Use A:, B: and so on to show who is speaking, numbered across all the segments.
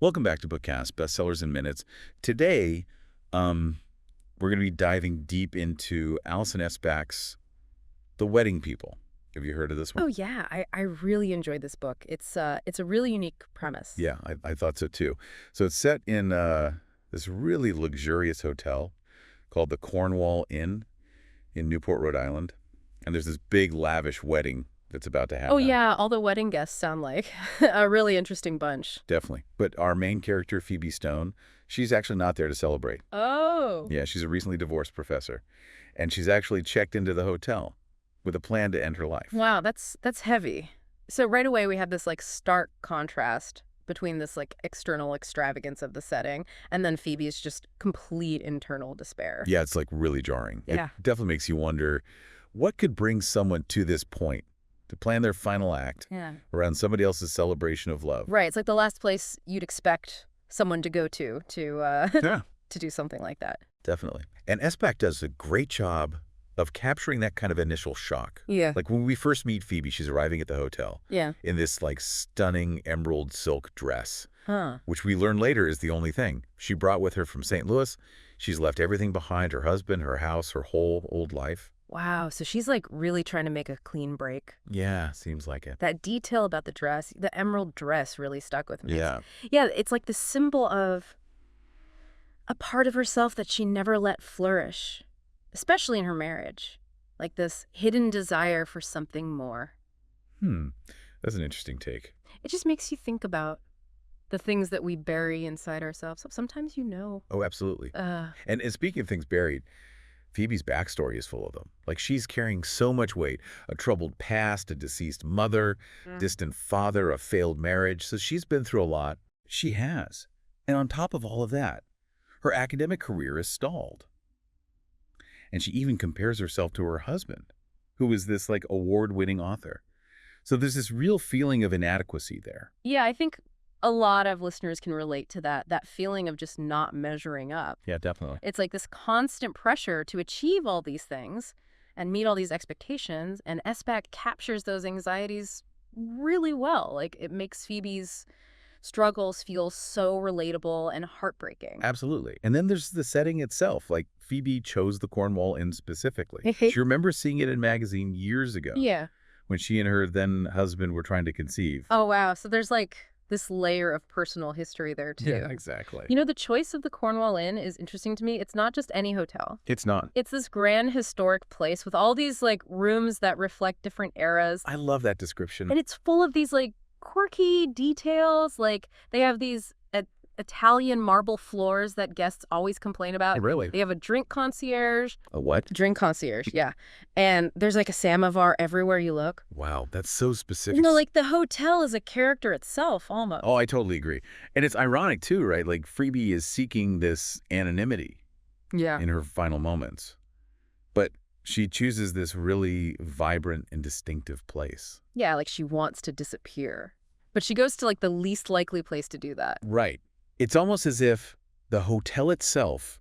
A: Welcome back to Bookcast, Bestsellers in Minutes. Today, we're going to be diving deep into Alison Espach's The Wedding People. Have you heard of this one?
B: Oh yeah, I really enjoyed this book. It's a really unique premise.
A: Yeah, I thought so too. So it's set in this really luxurious hotel called the Cornwall Inn in Newport, Rhode Island. And there's this big, lavish wedding that's about to
B: Oh
A: happen.
B: yeah, all the wedding guests sound like a really interesting bunch.
A: Definitely. But our main character, Phoebe Stone, she's actually not there to celebrate.
B: Oh.
A: Yeah, she's a recently divorced professor. And she's actually checked into the hotel with a plan to end her life.
B: Wow, that's heavy. So right away we have this like stark contrast between this like external extravagance of the setting and then Phoebe's just complete internal despair.
A: Yeah, it's like really jarring.
B: Yeah.
A: It definitely makes you wonder what could bring someone to this point to plan their final act
B: Yeah.
A: around somebody else's celebration of love.
B: Right, it's like the last place you'd expect someone to go to
A: Yeah,
B: to do something like that.
A: definitely. And Espach does a great job of capturing that kind of initial shock.
B: Yeah.
A: Like when we first meet Phoebe, she's arriving at the hotel
B: Yeah.
A: in this like stunning emerald silk dress,
B: Huh.
A: which we learn later is the only thing she brought with her from St. Louis. She's left everything behind, her husband, her house, her whole old life.
B: Wow, so she's like really trying to make a clean break.
A: Yeah, seems like it.
B: That detail about the dress, the emerald dress really stuck with me.
A: Yeah.
B: Yeah, it's like the symbol of a part of herself that she never let flourish, especially in her marriage. Like this hidden desire for something more.
A: That's an interesting take.
B: It just makes you think about the things that we bury inside ourselves. Sometimes
A: Oh, absolutely.
B: Uh,
A: And speaking of things buried, Phoebe's backstory is full of them. Like she's carrying so much weight, a troubled past, a deceased mother, distant father, a failed marriage. So she's been through a lot. She has. And on top of all of that, her academic career is stalled. And she even compares herself to her husband, who is this like award-winning author. So there's this real feeling of inadequacy there.
B: yeah, I think a lot of listeners can relate to that feeling of just not measuring up.
A: Yeah, definitely.
B: It's like this constant pressure to achieve all these things and meet all these expectations, and Espach captures those anxieties really well. Like, it makes Phoebe's struggles feel so relatable and heartbreaking.
A: Absolutely. And then there's the setting itself. Like Phoebe chose the Cornwall Inn specifically. She remembers seeing it in a magazine years ago
B: Yeah.
A: when she and her then husband were trying to conceive.
B: Oh, wow. So there's like this layer of personal history there, too.
A: Yeah, exactly.
B: You know, the choice of the Cornwall Inn is interesting to me. It's not just any hotel.
A: It's not.
B: It's this grand historic place with all these like rooms that reflect different eras.
A: I love that description.
B: And it's full of these like quirky details. Like they have these Italian marble floors that guests always complain about.
A: Really?
B: They have a drink concierge.
A: A what?
B: Drink concierge, yeah. And there's like a samovar everywhere you look.
A: Wow, that's so specific.
B: You know, like the hotel is a character itself almost.
A: Oh, I totally agree. And it's ironic too, right? Like Phoebe is seeking this anonymity
B: Yeah.
A: in her final moments. But she chooses this really vibrant and distinctive place.
B: Yeah, like she wants to disappear. But she goes to like the least likely place to do that.
A: Right. It's almost as if the hotel itself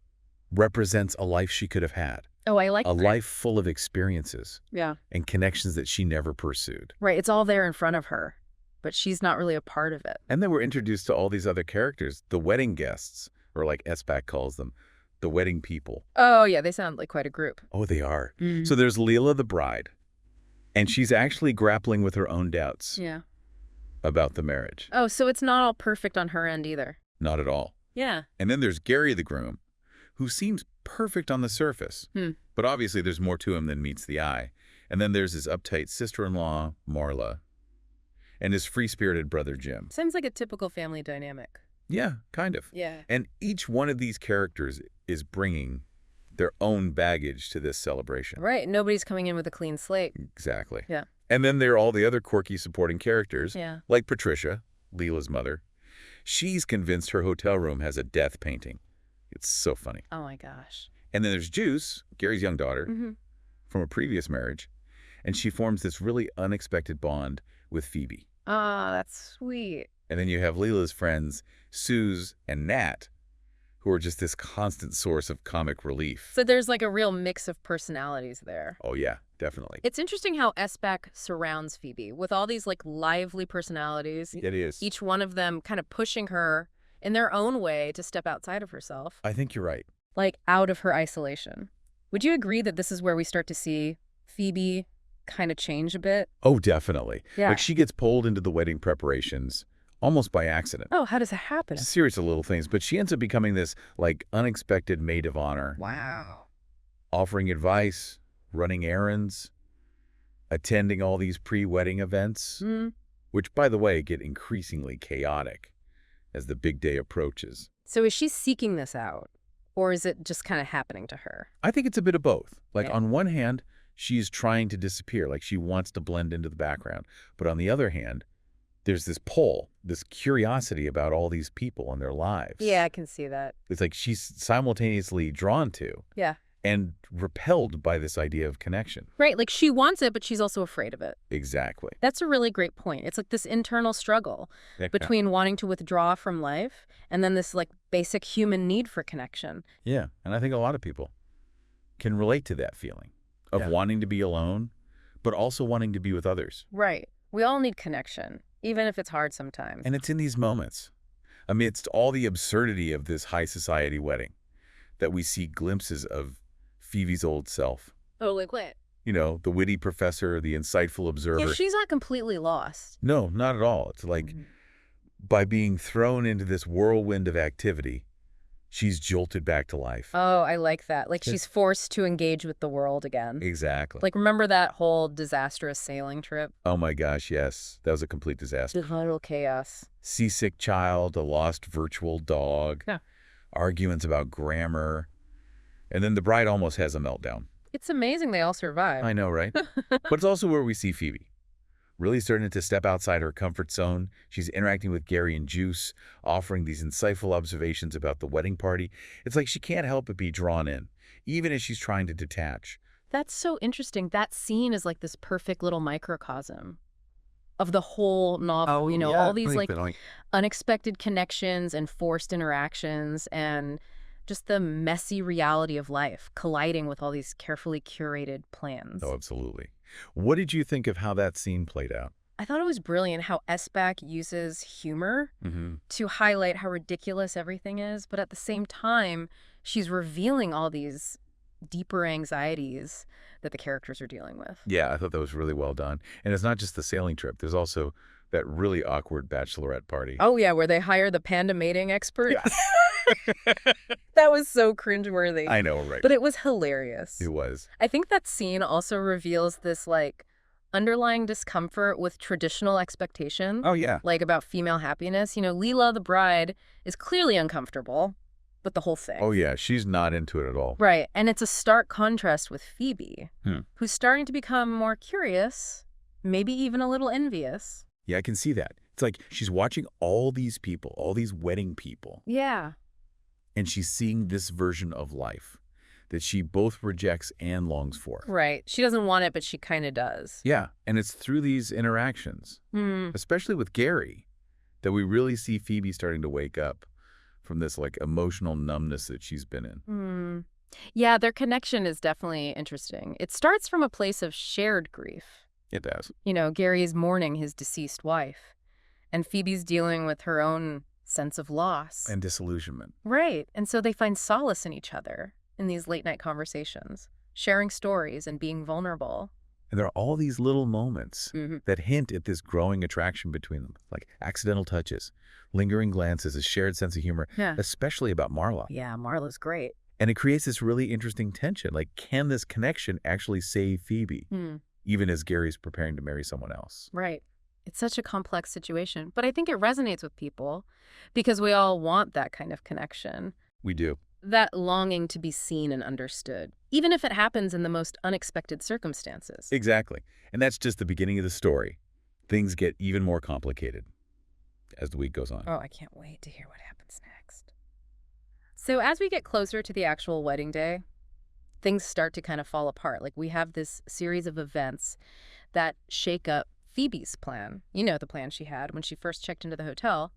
A: represents a life she could have had.
B: Oh, I like
A: A
B: that.
A: life full of experiences
B: Yeah.
A: and connections that she never pursued.
B: Right, it's all there in front of her, but she's not really a part of it.
A: And then we're introduced to all these other characters, the wedding guests, or like Espach calls them, the wedding people.
B: Oh, yeah, they sound like quite a group.
A: Oh, they are. So there's Leela, the bride, and she's actually grappling with her own doubts
B: Yeah.
A: about the marriage.
B: Oh, so it's not all perfect on her end either.
A: Not at all.
B: Yeah.
A: And then there's Gary, the groom, who seems perfect on the surface. But obviously there's more to him than meets the eye. And then there's his uptight sister-in-law, Marla, and his free-spirited brother, Jim.
B: Seems like a typical family dynamic.
A: Yeah, kind of.
B: Yeah.
A: And each one of these characters is bringing their own baggage to this celebration.
B: Right, nobody's coming in with a clean slate.
A: Exactly.
B: Yeah.
A: And then there are all the other quirky supporting characters,
B: Yeah.
A: like Patricia, Leela's mother. She's convinced her hotel room has a death painting. It's so funny.
B: Oh my gosh.
A: And then there's Juice, Gary's young daughter, from a previous marriage, and she forms this really unexpected bond with Phoebe.
B: Ah, that's sweet.
A: And then you have Leela's friends, Suze and Nat, who are just this constant source of comic relief.
B: So there's like a real mix of personalities there.
A: Oh, yeah, definitely.
B: It's interesting how Espach surrounds Phoebe with all these like lively personalities.
A: It is.
B: Each one of them kind of pushing her in their own way to step outside of herself,
A: I think you're right.
B: like out of her isolation. Would you agree that this is where we start to see Phoebe kind of change a bit?
A: Oh, definitely.
B: Yeah.
A: Like she gets pulled into the wedding preparations almost by accident.
B: Oh, how does it happen?
A: It's a series of little things, but she ends up becoming this like unexpected maid of honor,
B: Wow.
A: offering advice, running errands, attending all these pre-wedding events, which, by the way, get increasingly chaotic as the big day approaches.
B: So is she seeking this out, or is it just kind of happening to her?
A: I think it's a bit of both. Like,
B: Yeah.
A: on one hand, she's trying to disappear, like she wants to blend into the background. But on the other hand, there's this pull, this curiosity about all these people and their lives.
B: Yeah, I can see that.
A: It's like she's simultaneously drawn to
B: Yeah.
A: and repelled by this idea of connection.
B: Right, like she wants it, but she's also afraid of it.
A: Exactly.
B: That's a really great point. It's like this internal struggle between wanting to withdraw from life and then this like basic human need for connection.
A: Yeah, and I think a lot of people can relate to that feeling of wanting to be alone, but also wanting to be with others.
B: Right. We all need connection, even if it's hard sometimes.
A: And it's in these moments, amidst all the absurdity of this high society wedding, that we see glimpses of Phoebe's old self.
B: Oh, like what?
A: You know, the witty professor, the insightful observer.
B: Yeah, she's not completely lost.
A: No, not at all. It's like by being thrown into this whirlwind of activity, she's jolted back to life.
B: Oh, I like that. Like she's forced to engage with the world again.
A: Exactly.
B: Like remember that whole disastrous sailing trip?
A: Oh my gosh, yes. That was a complete disaster.
B: Total chaos.
A: Seasick child, a lost virtual dog,
B: Yeah.
A: arguments about grammar, and then the bride almost has a meltdown.
B: It's amazing they all survived.
A: I know, right? But it's also where we see Phoebe really starting to step outside her comfort zone. She's interacting with Gary and Juice, offering these insightful observations about the wedding party. It's like she can't help but be drawn in, even as she's trying to detach.
B: That's so interesting. That scene is like this perfect little microcosm of the whole novel, you know, all these like unexpected connections and forced interactions and just the messy reality of life colliding with all these carefully curated plans.
A: Oh, absolutely. What did you think of how that scene played out?
B: I thought it was brilliant how Espach uses humor to highlight how ridiculous everything is, but at the same time, she's revealing all these deeper anxieties that the characters are dealing with.
A: Yeah, I thought that was really well done. And it's not just the sailing trip. There's also that really awkward bachelorette party.
B: Oh, yeah, where they hire the panda mating expert. Yeah. That was so cringeworthy.
A: I know, right?
B: But it was hilarious.
A: It was.
B: I think that scene also reveals this, like, underlying discomfort with traditional expectations.
A: Oh, yeah.
B: Like, about female happiness. You know, Leela, the bride, is clearly uncomfortable with the whole thing.
A: Oh, yeah. She's not into it at all.
B: Right. And it's a stark contrast with Phoebe, who's starting to become more curious, maybe even a little envious.
A: Yeah, I can see that. It's like she's watching all these people, all these wedding people.
B: Yeah.
A: And she's seeing this version of life that she both rejects and longs for.
B: Right. She doesn't want it, but she kind of does.
A: Yeah. And it's through these interactions, especially with Gary, that we really see Phoebe starting to wake up from this like emotional numbness that she's been in.
B: Yeah, their connection is definitely interesting. It starts from a place of shared grief.
A: It does.
B: You know, Gary's mourning his deceased wife, and Phoebe's dealing with her own sense of loss.
A: And disillusionment.
B: Right. And so they find solace in each other in these late-night conversations, sharing stories and being vulnerable.
A: And there are all these little moments that hint at this growing attraction between them, like accidental touches, lingering glances, a shared sense of humor, especially about Marla.
B: Yeah, Marla's great.
A: And it creates this really interesting tension. Like, can this connection actually save Phoebe, even as Gary's preparing to marry someone else?
B: Right. It's such a complex situation, but I think it resonates with people because we all want that kind of connection.
A: We do.
B: That longing to be seen and understood, even if it happens in the most unexpected circumstances.
A: Exactly. And that's just the beginning of the story. Things get even more complicated as the week goes on.
B: Oh, I can't wait to hear what happens next. So as we get closer to the actual wedding day, things start to kind of fall apart. Like we have this series of events that shake up Phoebe's plan. You know, the plan she had when she first checked into the hotel.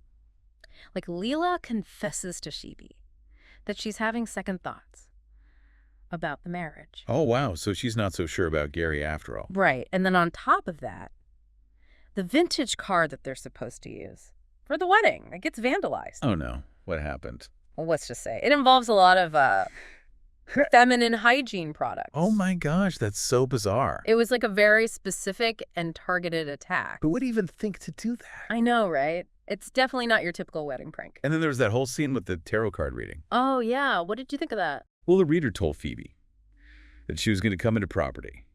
B: Like Leela confesses to Phoebe that she's having second thoughts about the marriage.
A: Oh, wow. So she's not so sure about Gary after all.
B: Right. And then on top of that, the vintage car that they're supposed to use for the wedding, it gets vandalized.
A: Oh, no. What happened?
B: Well, let's just say it involves a lot of feminine hygiene products.
A: Oh my gosh, that's so bizarre.
B: It was like a very specific and targeted attack.
A: Who would even think to do that?
B: I know, right? It's definitely not your typical wedding prank.
A: And then there was that whole scene with the tarot card reading.
B: Oh, yeah. What did you think of that?
A: Well, the reader told Phoebe that she was going to come into property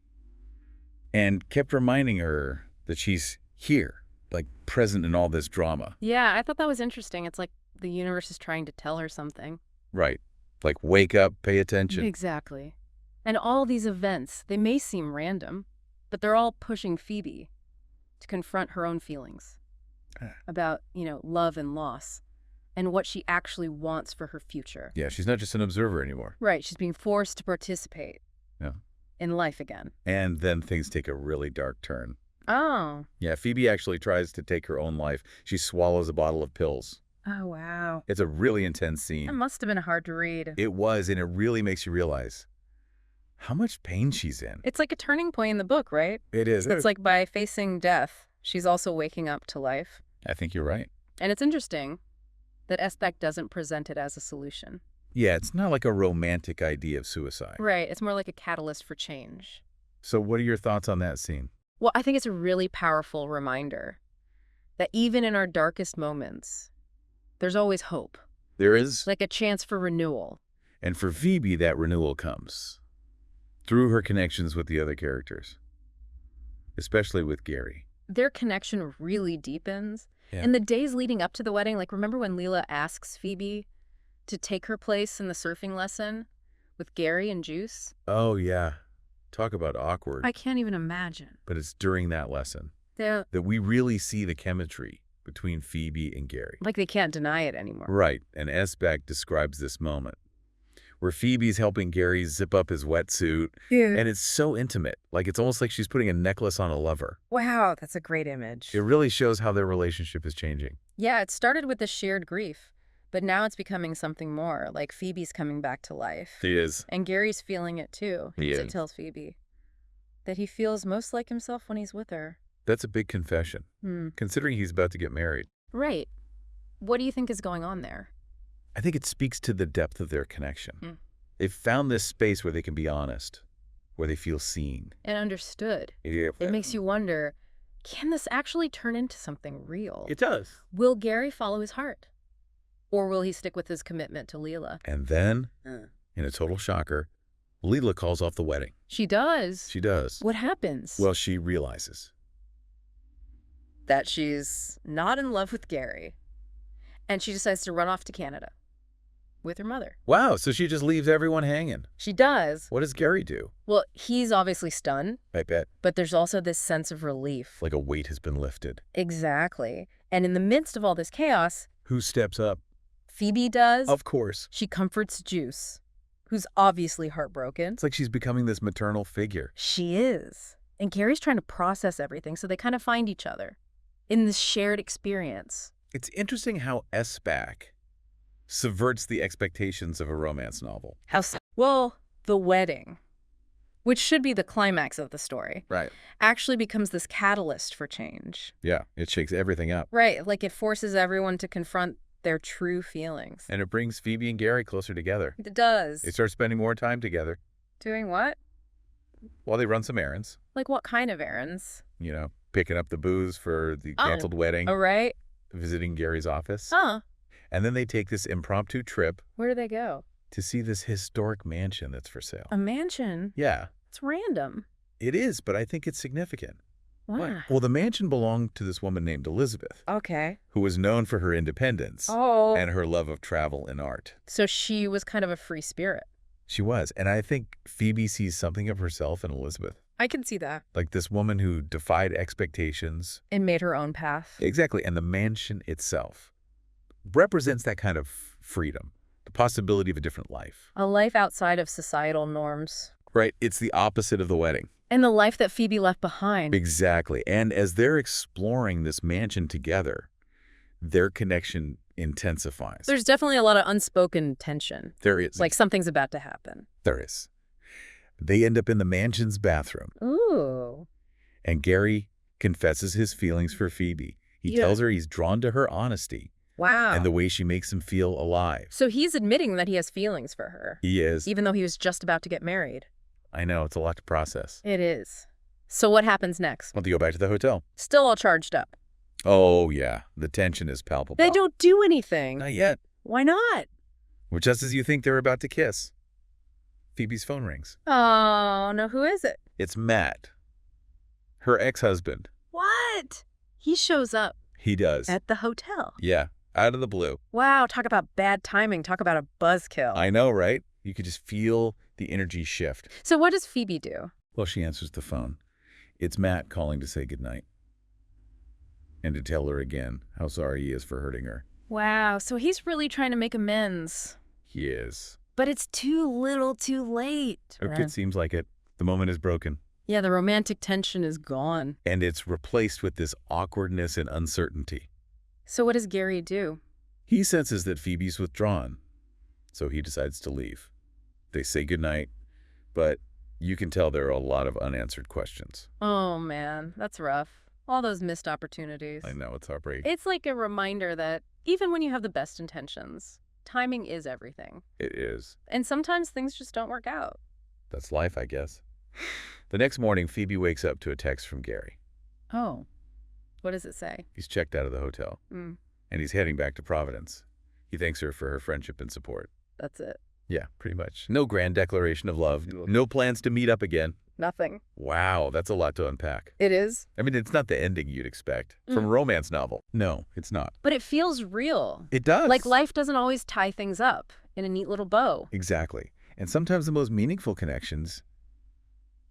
A: and kept reminding her that she's here, like present in all this drama.
B: Yeah, I thought that was interesting. It's like the universe is trying to tell her something.
A: Right. Like, wake up, pay attention.
B: Exactly. And all these events, they may seem random, but they're all pushing Phoebe to confront her own feelings about, love and loss and what she actually wants for her future.
A: Yeah, she's not just an observer anymore.
B: Right. She's being forced to participate
A: Yeah.
B: in life again.
A: And then things take a really dark turn.
B: Oh.
A: Yeah, Phoebe actually tries to take her own life. She swallows a bottle of pills.
B: Oh, wow.
A: It's a really intense scene.
B: That must have been hard to read.
A: It was, and it really makes you realize how much pain she's in.
B: It's like a turning point in the book, right?
A: It is.
B: It's like by facing death, she's also waking up to life.
A: I think you're right.
B: And it's interesting that Espach doesn't present it as a solution.
A: Yeah, it's not like a romantic idea of suicide.
B: Right. It's more like a catalyst for change.
A: So what are your thoughts on that scene?
B: Well, I think it's a really powerful reminder that even in our darkest moments, there's always hope.
A: There is.
B: Like a chance for renewal.
A: And for Phoebe, that renewal comes through her connections with the other characters, especially with Gary.
B: Their connection really deepens.
A: Yeah.
B: In the days leading up to the wedding, like remember when Leela asks Phoebe to take her place in the surfing lesson with Gary and Juice?
A: Oh, yeah. Talk about awkward.
B: I can't even imagine.
A: But it's during that lesson
B: They're
A: that we really see the chemistry between Phoebe and Gary.
B: like they can't deny it anymore.
A: Right, and Espach describes this moment where Phoebe's helping Gary zip up his wetsuit, and it's so intimate. Like, it's almost like she's putting a necklace on a lover.
B: Wow, that's a great image.
A: It really shows how their relationship is changing.
B: Yeah, it started with the shared grief, but now it's becoming something more, like Phoebe's coming back to life.
A: He is.
B: And Gary's feeling it too.
A: He
B: So
A: is.
B: tells Phoebe that he feels most like himself when he's with her.
A: That's a big confession, considering he's about to get married.
B: Right. What do you think is going on there?
A: I think it speaks to the depth of their connection.
B: Mm.
A: They've found this space where they can be honest, where they feel seen.
B: And understood.
A: Yeah.
B: It makes you wonder, can this actually turn into something real?
A: It does.
B: Will Gary follow his heart? Or will he stick with his commitment to Leela?
A: And then, in a total shocker, Leela calls off the wedding.
B: She does.
A: She does.
B: What happens?
A: Well, she realizes.
B: That she's not in love with Gary. And she decides to run off to Canada with her mother.
A: Wow, so she just leaves everyone hanging.
B: She does.
A: What does Gary do?
B: Well, he's obviously stunned,
A: I bet.
B: but there's also this sense of relief.
A: Like a weight has been lifted.
B: Exactly. And in the midst of all this chaos,
A: Who steps up?
B: Phoebe does.
A: Of course.
B: She comforts Juice, who's obviously heartbroken.
A: It's like she's becoming this maternal figure.
B: She is. And Gary's trying to process everything, so they kind of find each other in this shared experience.
A: It's interesting how Espach subverts the expectations of a romance novel.
B: Well, the wedding, which should be the climax of the story,
A: Right.
B: actually becomes this catalyst for change.
A: Yeah, it shakes everything up.
B: Right, like it forces everyone to confront their true feelings.
A: And it brings Phoebe and Gary closer together.
B: It does.
A: They start spending more time together
B: Doing what?
A: while they run some errands.
B: Like what kind of errands?
A: Picking up the booze for the
B: Oh.
A: canceled wedding,
B: Oh, right.
A: visiting Gary's office.
B: Huh.
A: And then they take this impromptu trip
B: Where do they go?
A: to see this historic mansion that's for sale.
B: A mansion?
A: Yeah,
B: It's random.
A: it is, but I think it's significant.
B: Why?
A: Well, the mansion belonged to this woman named Elizabeth,
B: Okay.
A: who was known for her independence
B: Oh.
A: and her love of travel and art.
B: So she was kind of a free spirit.
A: She was. And I think Phoebe sees something of herself in Elizabeth.
B: I can see that.
A: Like this woman who defied expectations.
B: And made her own path.
A: Exactly. And the mansion itself represents that kind of freedom, the possibility of a different life.
B: A life outside of societal norms.
A: Right. It's the opposite of the wedding.
B: And the life that Phoebe left behind.
A: Exactly. And as they're exploring this mansion together, their connection intensifies.
B: There's definitely a lot of unspoken tension.
A: There is.
B: Like something's about to happen.
A: There is. They end up in the mansion's bathroom,
B: Ooh.
A: and Gary confesses his feelings for Phoebe. He
B: Yeah.
A: tells her he's drawn to her honesty,
B: Wow.
A: And the way she makes him feel alive.
B: So he's admitting that he has feelings for her,
A: He is.
B: even though he was just about to get married.
A: I know, it's a lot to process.
B: It is. So what happens next?
A: Want to go back to the hotel?
B: Still all charged up.
A: Oh, yeah. The tension is palpable.
B: They don't do anything.
A: Not yet.
B: Why not?
A: Well, just as you think they're about to kiss, Phoebe's phone rings.
B: Oh, no, who is it?
A: It's Matt, her ex-husband.
B: What? He shows up
A: He does.
B: at the hotel.
A: Yeah, out of the blue.
B: Wow, talk about bad timing. Talk about a buzzkill.
A: I know, right? You could just feel the energy shift.
B: So what does Phoebe do?
A: Well, she answers the phone. It's Matt calling to say goodnight. And to tell her again how sorry he is for hurting her.
B: Wow, so he's really trying to make amends.
A: He is.
B: But it's too little too late.
A: It seems like it. The moment is broken.
B: Yeah, the romantic tension is gone.
A: And it's replaced with this awkwardness and uncertainty.
B: So what does Gary do?
A: He senses that Phoebe's withdrawn, so he decides to leave. They say goodnight, but you can tell there are a lot of unanswered questions.
B: Oh, man, that's rough. All those missed opportunities.
A: I know, it's heartbreaking.
B: It's like a reminder that even when you have the best intentions, timing is everything.
A: It is.
B: And sometimes things just don't work out.
A: That's life, I guess. The next morning, Phoebe wakes up to a text from Gary.
B: Oh, what does it say?
A: He's checked out of the hotel, and he's heading back to Providence. He thanks her for her friendship and support.
B: That's it.
A: Yeah, pretty much. No grand declaration of love. No plans to meet up again.
B: Nothing.
A: Wow, that's a lot to unpack.
B: It is.
A: I mean, it's not the ending you'd expect from a romance novel. No, it's not.
B: But it feels real.
A: It does.
B: Like life doesn't always tie things up in a neat little bow.
A: Exactly. And sometimes the most meaningful connections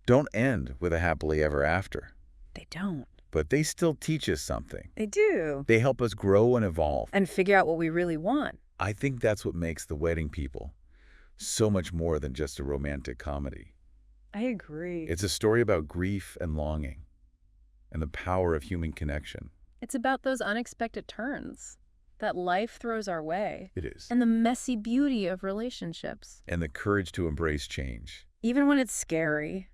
A: don't end with a happily ever after.
B: They don't.
A: But they still teach us something.
B: They do.
A: They help us grow and evolve.
B: And figure out what we really want.
A: I think that's what makes The Wedding People so much more than just a romantic comedy.
B: I agree.
A: It's a story about grief and longing and the power of human connection.
B: It's about those unexpected turns that life throws our way.
A: It is.
B: And the messy beauty of relationships.
A: And the courage to embrace change.
B: Even when it's scary.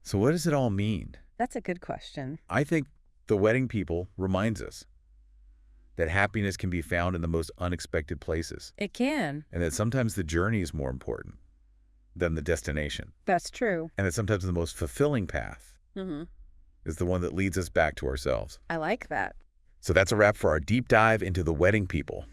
A: So what does it all mean?
B: That's a good question.
A: I think The Wedding People reminds us that happiness can be found in the most unexpected places.
B: It can.
A: And that sometimes the journey is more important than the destination.
B: That's true.
A: And that sometimes the most fulfilling path is the one that leads us back to ourselves.
B: I like that.
A: So that's a wrap for our deep dive into The Wedding People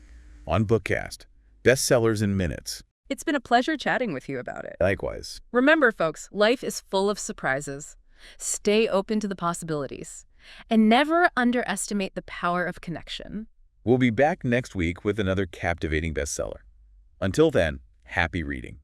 A: on Bookcast. Bestsellers in minutes.
B: It's been a pleasure chatting with you about it.
A: Likewise.
B: Remember, folks, life is full of surprises. Stay open to the possibilities. And never underestimate the power of connection.
A: We'll be back next week with another captivating bestseller. Until then, happy reading.